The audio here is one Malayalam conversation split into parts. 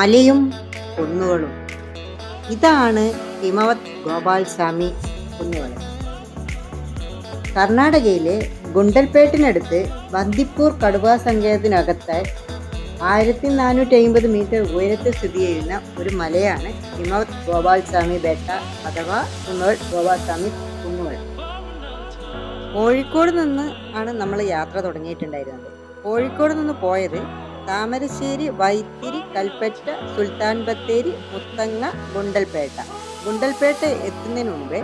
മലയും കുന്നുകളും. ഇതാണ് ഹിമവത് ഗോപാൽസ്വാമി കുന്നുകൾ. കർണാടകയിലെ ഗുണ്ടൽപേട്ടിനടുത്ത് ബന്ദിപ്പൂർ കടുവാ സങ്കേതത്തിനകത്ത് 1450 മീറ്റർ ഉയരത്തിൽ സ്ഥിതി ചെയ്യുന്ന ഒരു മലയാണ് ഹിമവത് ഗോപാൽസ്വാമി ബേട്ട അഥവാ ഹിമവത് ഗോപാൽസ്വാമി കുന്നുകൾ. കോഴിക്കോട് നിന്ന് ആണ് നമ്മൾ യാത്ര തുടങ്ങിയിട്ടുണ്ടായിരുന്നത്. കോഴിക്കോട് നിന്ന് പോയത് താമരശ്ശേരി, വൈത്തിരി, കൽപ്പറ്റ, സുൽത്താൻ ബത്തേരി, മുത്തങ്ങ, ഗുണ്ടൽപേട്ട. ഗുണ്ടൽപേട്ട എത്തുന്നതിന് മുമ്പേ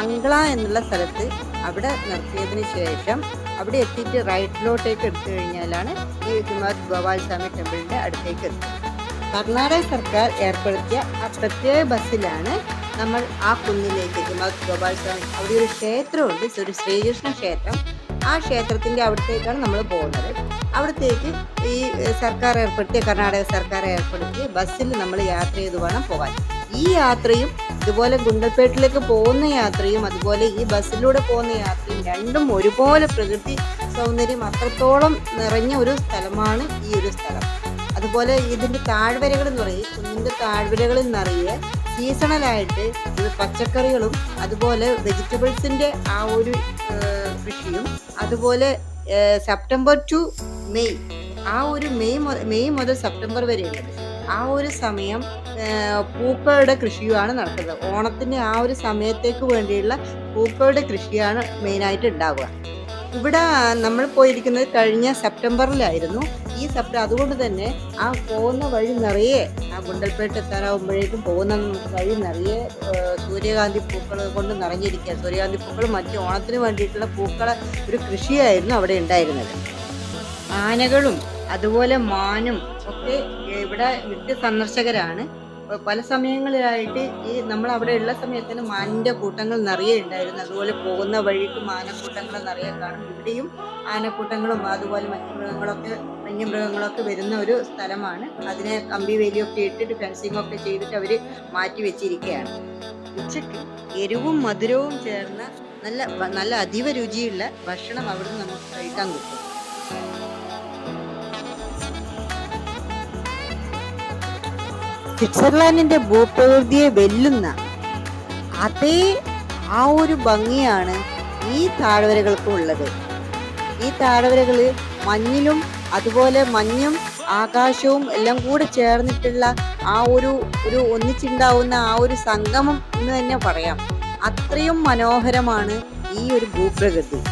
അങ്കള എന്നുള്ള സ്ഥലത്ത് അവിടെ നിർത്തിയതിന് ശേഷം അവിടെ എത്തിയിട്ട് റൈറ്റിലോട്ടേക്ക് എടുത്തു കഴിഞ്ഞാലാണ് ഈ ഹിമവത് ഗോപാൽസ്വാമി ടെമ്പിളിൻ്റെ അടുത്തേക്ക് എത്തുന്നത്. കർണാടക സർക്കാർ ഏർപ്പെടുത്തിയ ആ പ്രത്യേക ബസ്സിലാണ് നമ്മൾ ആ കുന്നിലേക്ക് ഹിമവത് ഗോപാൽസ്വാമി, അവിടെ ഒരു ക്ഷേത്രമുണ്ട്, ഒരു ശ്രീകൃഷ്ണ ക്ഷേത്രം. ആ ക്ഷേത്രത്തിൻ്റെ അവിടത്തേക്കാണ് നമ്മൾ പോകുന്നത്. അവിടത്തേക്ക് ഈ കർണാടക സർക്കാർ ഏർപ്പെടുത്തിയ ബസ്സിൽ നമ്മൾ യാത്ര ചെയ്ത് വേണം പോകാൻ. ഈ യാത്രയും ഇതുപോലെ ഗുണ്ടൽപേട്ടിലേക്ക് പോകുന്ന യാത്രയും അതുപോലെ ഈ ബസ്സിലൂടെ പോകുന്ന യാത്രയും രണ്ടും ഒരുപോലെ പ്രകൃതി സൗന്ദര്യം അത്രത്തോളം നിറഞ്ഞ ഒരു സ്ഥലമാണ് ഈ ഒരു സ്ഥലം. അതുപോലെ ഇതിൻ്റെ താഴ്വരകൾ എന്ന് പറയും, കുന്നിൻ്റെ താഴ്വരകളിൽ നിറയെ സീസണലായിട്ട് ഇത് പച്ചക്കറികളും അതുപോലെ വെജിറ്റബിൾസിൻ്റെ ആ ഒരു കൃഷിയും, അതുപോലെ സെപ്റ്റംബർ ടു മെയ്, ആ ഒരു മെയ് മുതൽ സെപ്റ്റംബർ വരെയുള്ളത് ആ ഒരു സമയം പൂക്കളുടെ കൃഷിയുമാണ് നടക്കുന്നത്. ഓണത്തിന് ആ ഒരു സമയത്തേക്ക് വേണ്ടിയുള്ള പൂക്കളുടെ കൃഷിയാണ് മെയിനായിട്ട് ഉണ്ടാവുക. ഇവിടെ നമ്മൾ പോയിരിക്കുന്നത് കഴിഞ്ഞ സെപ്റ്റംബറിലായിരുന്നു. അതുകൊണ്ട് തന്നെ ആ പോകുന്ന വഴി നിറയെ, ആ ഗുണ്ടൽപേട്ട് എത്താനാവുമ്പോഴേക്കും പോകുന്ന വഴി നിറയെ സൂര്യകാന്തി പൂക്കൾ കൊണ്ട് നിറഞ്ഞിരിക്കുക. സൂര്യകാന്തി പൂക്കൾ മറ്റ് ഓണത്തിന് വേണ്ടിയിട്ടുള്ള പൂക്കളെ ഒരു കൃഷിയായിരുന്നു അവിടെ ഉണ്ടായിരുന്നത്. ആനകളും അതുപോലെ മാനും ഒക്കെ ഇവിടെ നിത്യ സന്ദർശകരാണ്. പല സമയങ്ങളിലായിട്ട് നമ്മൾ അവിടെ ഉള്ള സമയത്തിന് മാനിൻ്റെ കൂട്ടങ്ങൾ നിറയെ ഉണ്ടായിരുന്നു. അതുപോലെ പോകുന്ന വഴിക്കും ആനക്കൂട്ടങ്ങൾ നിറയെ കാണും. ഇവിടെയും ആനക്കൂട്ടങ്ങളും അതുപോലെ വന്യമൃഗങ്ങളൊക്കെ വരുന്ന ഒരു സ്ഥലമാണ്. അതിനെ കമ്പി വേലിയൊക്കെ ഇട്ടിട്ട് ഫെൻസിങ് ഒക്കെ ചെയ്തിട്ട് അവർ മാറ്റി വെച്ചിരിക്കുകയാണ്. ഉച്ചയ്ക്ക് എരിവും മധുരവും ചേർന്ന നല്ല അതീവ രുചിയുള്ള ഭക്ഷണം അവിടുന്ന് നമുക്ക് കഴിക്കാൻ കിട്ടും. സ്വിറ്റ്സർലാൻഡിന്റെ ഭൂപ്രകൃതിയെ വെല്ലുന്ന അതേ ആ ഒരു ഭംഗിയാണ് ഈ താഴ്വരകൾക്കും ഉള്ളത്. ഈ താഴ്വരകള് മഞ്ഞിലും അതുപോലെ മഞ്ഞും ആകാശവും എല്ലാം കൂടെ ചേർന്നിട്ടുള്ള ആ ഒരു ഒന്നിച്ചുണ്ടാവുന്ന ആ ഒരു സംഗമം എന്ന് തന്നെ പറയാം. അത്രയും മനോഹരമാണ് ഈ ഒരു ഭൂപ്രകൃതി.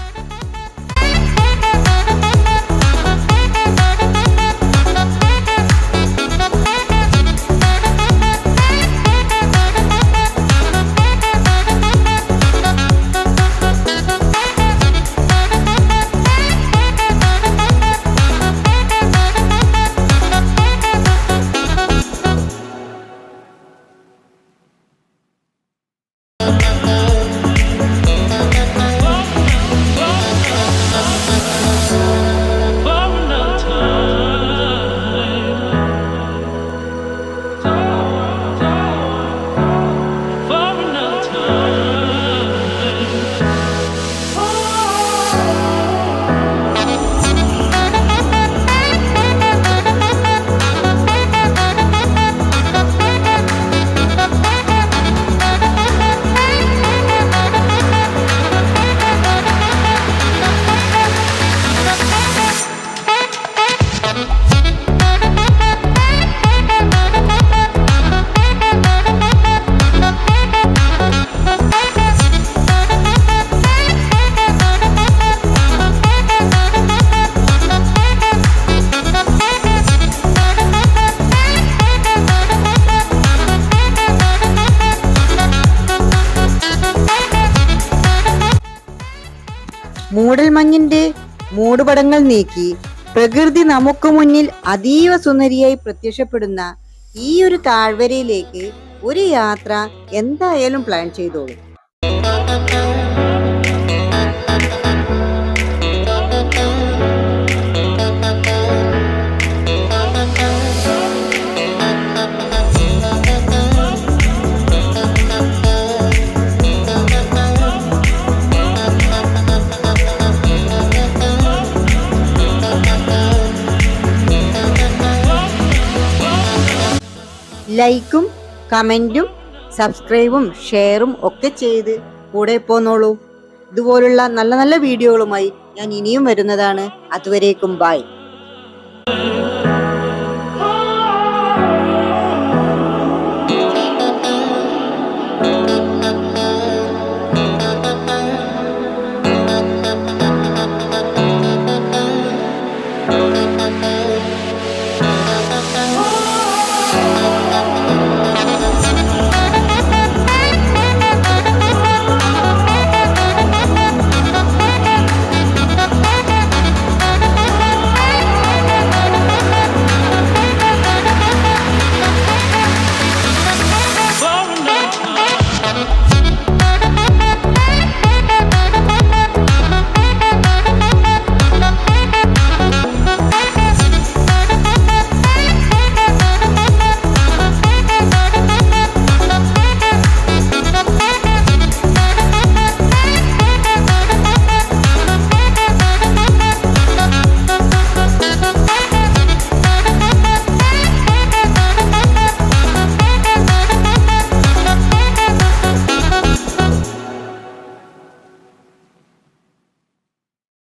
മൂടൽമഞ്ഞിന്റെ മൂടുപടങ്ങൾ നീക്കി പ്രകൃതി നമുക്ക് മുന്നിൽ അതീവ സുന്ദരിയായി പ്രത്യക്ഷപ്പെടുന്ന ഈ ഒരു താഴ്വരയിലേക്ക് ഒരു യാത്ര എന്തായാലും പ്ലാൻ ചെയ്തോളൂ. ലൈക്കും കമൻറ്റും സബ്സ്ക്രൈബും ഷെയറും ഒക്കെ ചെയ്ത് കൂടെ പോന്നോളൂ. ഇതുപോലുള്ള നല്ല നല്ല വീഡിയോകളുമായി ഞാൻ ഇനിയും വരുന്നതാണ്. അതുവരേക്കും ബൈ.